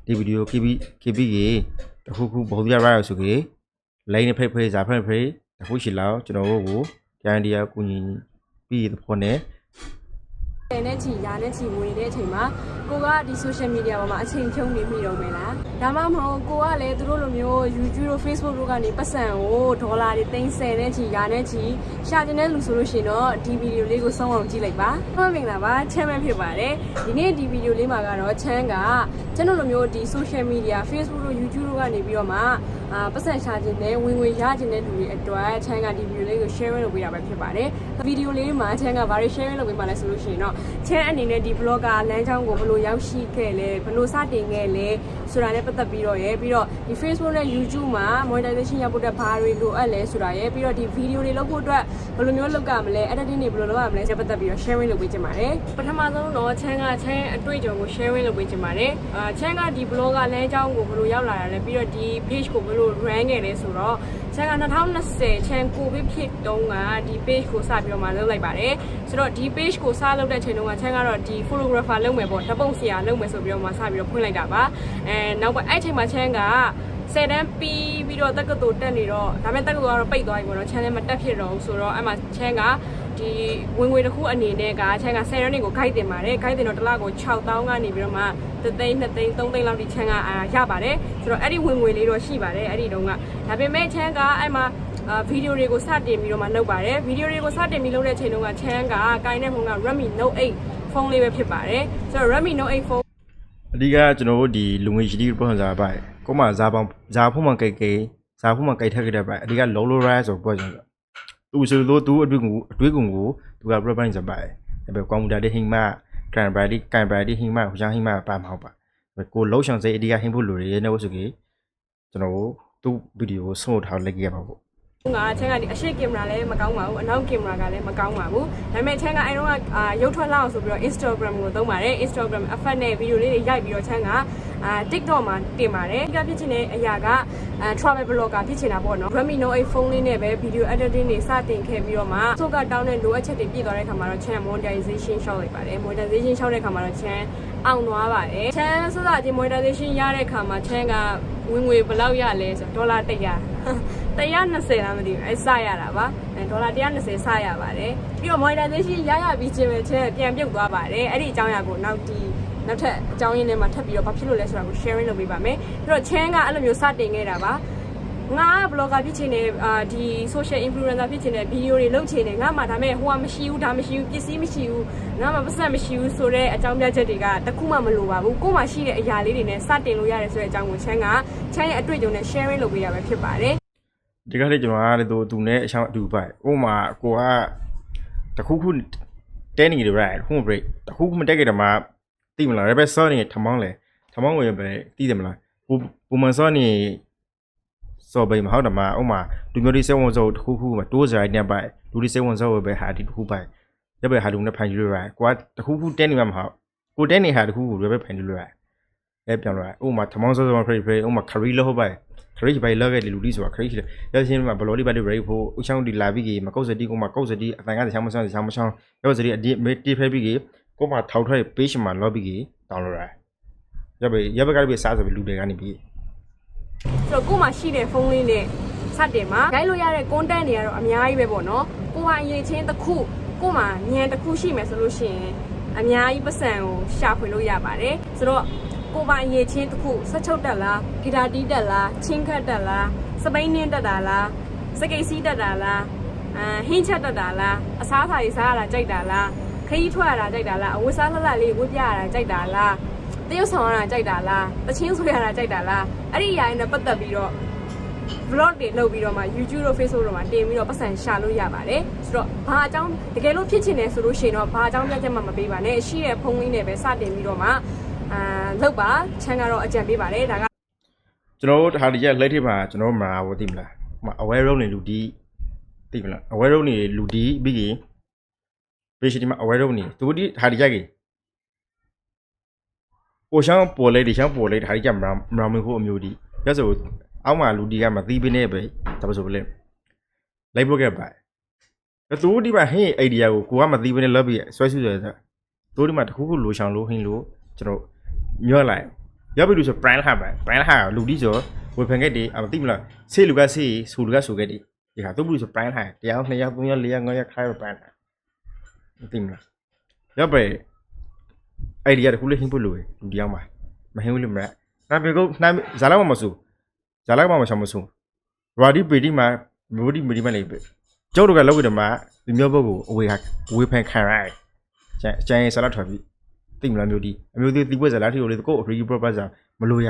ဒီဗီဒီယို KB ကြီးတခုခုပုံပြရရဆိုကေလိုင်းနဲ့ဖိတ်ဇာဖိတ်တခုရှိလောက်ကျွန်တော်တို့ကိုတရားတရားကူညီပြီးတဲ့ဖို့နဲ့နဲ့ချီရာနဲ့ချီဝင်တဲ့အချိန်မှာကိုကဒီ social media ပေါ်မှာအချိန်ဖြုံးနေမိတော့မယ်လားဒါမှမဟုတ်ကိုကလည်းသူတို့လိုမျိုး YouTube တို့ Facebook တို့ကနေပတ်စံကိုဒေါ်လာတွေ30နဲ့ချီရာနဲ့ချီရှာတင်တဲ့လူဆိုလို့ရှိရင်တော့ဒီဗီဒီယိုလေးကိုဆုံးအောင်ကြည့်လိုက်ပါဟုတ်မင်္ဂလာပါချမ်းပဲဖြစ်ပါတယ်ဒီနေ့ဒီဗီဒီယိုလေးမှာကတော့ချမ်းကကျွန်တော်လိုမျိုးဒီ social media Facebook တို့ YouTube တို့ကနေပြီးတော့မှပတ်စံရှာခြင်းနဲ့ဝင်ငွေရခြင်းတဲ့လူတွေအတွက်ချမ်းကဒီဗီဒီယိုလေးကို share လုပ်ပေးတာပဲဖြစ်ပါတယ်ဗီဒီယိုလေးမှာချမ်းကဘာတွေ share လုပ်ပေးမှလဲဆိုလို့ရှိရင်တော့ချမ်းအနေနဲ့ဒီ blogger လမ်းကြောင်းကိုဘယ်လိုရောက်ရှိခဲ့လဲဘယ်လိုစတင်ခဲ့လဲဆိုတာနဲ့ပတ်သက်ပြီးတော့ပြီးတော့ဒီ Facebook နဲ့ YouTube မှာ monetization ရဖို့အတွက်ဘာတွေလိုအပ်လဲဆိုတာပြီးတော့ဒီ video တွေလုပ်ဖို့အတွက်ဘယ်လိုမျိုးလုပ်ကြမလဲ editing တွေဘယ်လိုလုပ်ရမလဲဆက်ပတ်သက်ပြီးတော့ sharing လုပ်ပေးချင်ပါတယ်ပထမဆုံးတော့ချမ်းအတွေ့အကြုံကို sharing လုပ်ပေးချင်ပါတယ်ချမ်းကဒီ blogger လမ်းကြောင်းကိုဘယ်လိုရောက်လာတာလဲပြီးတော့ဒီ page ကိုဘယ်လို run ခဲ့လဲဆိုတော့ချမ်းက2020ချမ်းကိုဗစ်ဖြစ်တုန်းကဒီ page ကိုစပြီးတော့မှလုပ်လိုက်ပါတယ်ဆိုတော့ဒီ page ကိုစလုပ်တဲ့ချိန်တုန်းကချမ်းကတော့ဒီ photographer လုပ်မယ်ပေါ့ဓာတ်ပုံဆရာလုပ်မယ်ဆိုပြီးတော့မှစပြီးတော့ဖွင့်လိုက်တာပါနောက်ပိုင်းအဲ့ချိန်မှာချမ်းက10တန်းပြီးတော့တက္ကသိုလ်တက်နေတော့ဒါပေမဲ့တက္ကသိုလ်ကတော့ပိတ်သွားပြီပေါ့နော်ချမ်းလည်းမတက်ဖြစ်တော့ဘူးဆိုတော့အဲ့မှာချမ်းကဒီဝင်ငွေတစ်ခုအနေနဲ့ကချမ်းက10တန်းတွေကို guide တင်ပါတယ် guide တင်တော့တစ်လကို6000ကနေပြီးတော့မှ3သိန်း2သိန်း3သိန်းလောက်ထိချမ်းကရပါတယ်ဆိုတော့အဲ့ဒီဝင်ငွေလေးတော့ရှိပါတယ်အဲ့ဒီတုန်းကဒါပေမဲ့ချမ်းကအဲ့မှာဗီဒီယိုတွေကိုစတင်ပြီးတော့မှလုပ်ပါတယ်ဗီဒီယိုတွေကိုစတင်ပြီးလုပ်တဲ့ချိန်တုန်းကချမ်းကကိုင်းတဲ့ဖုန်းက Redmi Note 8ဖုန်းလေးပဲဖြစ်ပါတယ်ဆိုတော့ Redmi Note 8ဖုန်းအဓိကကျွန်တော်တို့ဒီလူငွေရှိတဲ့ပုံစံပါတယ်ကိုမှဇာဖို့မှကိတ်ဇာဖို့မှကိတ်ထက်ကြတဲ့ပါအဓိကလောလောရဲဆိုပြောကြတယ်သူဆိုလို့သူအတွေ့အကြုံကိုသူက reference ပါတယ်ဒါပေမဲ့ကွန်ပျူတာတွေဟိမကန်ဘရာဒီဟိမဟိုချာဟိမပါမဟုတ်ပါကိုလှုပ်ဆောင်စိတ်အဓိကဟိဖို့လူတွေရဲ့နောက်ဆိုကြီးကျွန်တော်တို့သူ့ဗီဒီယိုကိုဆုံးထားလိုက်ခဲ့ပါပေါ့ငါချမ်းကဒီအရှိကင်မရာလည်းမကောင်းပါဘူးအနောက်ကင်မရာကလည်းမကောင်းပါဘူးဒါပေမဲ့ချမ်းကအဲ့တော့ရုပ်ထွက်လောက်ဆိုပြီးတော့ Instagram ကိုသုံးပါတယ် Instagram effect နဲ့ဗီဒီယိုလေးတွေရိုက်ပြီးတော့ချမ်းကTikTok မှာတင်ပါတယ်ဒီကဖြစ်ချင်တဲ့အရာကtravel blogger ဖြစ်ချင်တာပေါ့နော် Redmi Note 8ဖုန်းလေးနဲ့ပဲ video editing တွေစတင်ခဲ့ပြီးတော့မှဆိုကတောင်းတဲ့လိုအပ်ချက်တွေပြည့်သွားတဲ့ခါမှာတော့ချမ်း monetization ရှောက်လိုက်ပါတယ် monetization ရှောက်တဲ့ခါမှာတော့ချမ်းအောင်သွားပါတယ်ချမ်းစစချင်း monetization ရတဲ့ခါမှာချမ်းကဝင်ငွေဘယ်လောက်ရလဲဆိုတော့ဒေါ်လာ120လားမသိဘူးအဲစရတာပါဒေါ်လာ120စရပါတယ်ပြီးတော့ monetization ရပြီးချင်းပဲချမ်းပြန်ပြုတ်သွားပါတယ်အဲ့ဒီအကြောင်းအရာကိုနောက်ထပ်အကြောင်းရင်းထဲမှာထပ်ပြီးတော့ဘာဖြစ်လို့လဲဆိုတာကို sharing လုပ်ပေးပါမယ်ပြီးတော့ချမ်းကအဲ့လိုမျိုးစတင်ခဲ့တာပါငါ blogger ဖြစ်ချင်တယ်ဒီ social influencer ဖြစ်ချင်တယ်ဗီဒီယိုတွေလုပ်ချင်တယ်ငါမှဒါမဲ့ဟိုကမရှိဘူးဒါမရှိဘူးပစ္စည်းမရှိဘူးငါမှပတ်စံမရှိဘူးဆိုတဲ့အကြောင်းပြချက်တွေကတခုမှမလိုပါဘူးကို့မှာရှိတဲ့အရာလေးတွေနဲ့စတင်လို့ရတယ်ဆိုတဲ့အကြောင်းကိုချမ်းရဲ့အတွေ့အကြုံနဲ့ sharing လုပ်ပေးရပဲဖြစ်ပါတယ်ဒီကနေ့ကျွန်တော်ကလည်းသူနဲ့အချောင်းအတူပါဥမာကိုကတခုခုတဲနေတယ်right ခုမ break တခုခုမတက်ကြတယ်မှာသိမလားဒါပေမဲ့စောနေထမောင်းကိုရပဲသိတယ်မလားပုံမှန်စောနေစော်ပိမဟုတ်တယ်မှာဥမာလူမျိုးတွေစေဝန်စောတခုခုမှာတိုးစရိုက်နဲ့ပိုက်လူတွေစေဝန်စောပဲဟာဒီတခုပိုက်ရပဲဟာလူနဲ့ဖိုင်ကြည့်လို့ရတယ်ကိုကတခုခုတဲနေမှာမဟုတ်ကိုတဲနေဟာတခုခုရပဲဖိုင်ကြည့်လို့ရတယ်ပြောင်းလာဥမာထမောင်းစောဖိဥမာခရီးလို့ဟုတ်ပါခရီးပိုင်လောက်ခဲ့လူတွေဆိုတာခရီးရချင်းမှာဘလော်ဒီဘတ်တွေဖို့ဥချောင်းဒီလာပြီးကြီးမကုတ်စတီကိုမှကုတ်စတီအတန်ကချောင်းမချောင်းရောစတီအဒီတီဖဲပြီးကြီးကိုမှထောက်ထွက် page မှာ lobby ကြီးတောင်းလို့ရတယ်ရပဲကလည်းစားဆိုပြီးလူတွေကနေပြီးဆိုတော့ကိုမှရှိတဲ့ဖုန်းလေးနဲ့စတင်မှာ guide လို့ရတဲ့ content တွေကတော့အများကြီးပဲပေါ့နော်ကိုဟာရေးချင်းတစ်ခုကိုမှညံတစ်ခုရှိမယ်ဆိုလို့ရှိရင်အများကြီးပတ်စံကိုရှာဖွေလို့ရပါတယ်ဆိုတော့ကိုပိုင်ရေးချင်းတစ်ခုဆက်ချုပ်တက်လားဂီတာတီးတက်လားချင်းခတ်တက်လားစပိန်နင်းတက်တာလားစကိတ်စီးတက်တာလားဟင်းချက်တက်တာလားအစားအစာတွေစားရတာကြိုက်တာလားခရီးထွက်ရတာကြိုက်တာလားအဝတ်စားလှလှလေးဝတ်ပြရတာကြိုက်တာလားတရုပ်ဆောင်ရတာကြိုက်တာလားတချင်းဆွေရတာကြိုက်တာလားအဲ့ဒီအရာတွေနဲ့ပတ်သက်ပြီးတော့ vlog တွေလုပ်ပြီးတော့မှ YouTube တို့ Facebook တို့မှာတင်ပြီးတော့ပတ်စံရှာလို့ရပါတယ်ဆိုတော့ဘာအကြောင်းတကယ်လို့ဖြစ်ချင်တယ်ဆိုလို့ရှိရင်တော့ဘာအကြောင်းပြချက်မှမပေးပါနဲ့ရှိတဲ့ဖုန်းလေးနဲ့ပဲစတင်ပြီးတော့မှလောက်ပါချမ်းကတော့အကြံပေးပါတယ်ဒါကကျွန်တော်တို့ဟာဒီရက်လက်ထိပ်မှာကျွန်တော်မှာဟိုသိမလားအဝဲရုံးနေလူဒီသိမလားအဝဲရုံးနေလူဒီပြီးကြီးပေးရှိဒီမှာအဝဲရုံးနေသူဒီဟာဒီရက်ကြီးကိုရှောင်းပေါ်လိုက်ဒီရှောင်းပေါ်လိုက်ဟာဒီရက်မရာမဖို့အမျိုးဒီရဆိုအောက်မှာလူဒီကမသိပေးနေပဲဒါပဲဆိုလဲလိုက်ဖို့ခဲ့ပါသူဒီမှာဟင်းအိုင်ဒီယာကိုကမသိပေးနေလောက်ပြီးဆွဲဆွဲဆိုသူဒီမှာတခုခုလိုရှောင်းလို့ဟင်းလို့ကျွန်တော်ညွှန်လိုက် ရောက်ပြီလို့ဆို brand ဟာပဲ brand ဟာလူဒီဆိုဝေဖန်ခဲ့တယ်အမသိမလားဆေးလူကဆေးဆူလူကဆူခဲ့တယ်ဒီဟာသူ့ဘူးဆို brand ဟာတရား2ယောက်3ယောက်4ယောက်5ယောက်ခိုင်းပဲ brand ဟာမသိမလားရောက်ပြီအဲ့ဒီရတခုလေးဟင်းဖို့လို့လူတယောက်မှာမဟင်းဘူးလို့မလားနာပြေကိုနာဇာလောက်မဆူဇာလောက်မချမဆူရာဒီပေဒီမှာမိုဒီမီဒီမလေးပဲကျုပ်တို့ကလောက်ပြီးတော့မှဒီမျိုးဘုတ်ကိုအဝေဖန်ခံရတယ်ကျန်ဆလာထွက်ပြီးသိမလားမျိုးဒီအမျိုးသေးတီးပွဲဇာလာထီကိုလေကိုအဖရီပရိုပိုဇာမလို့ရ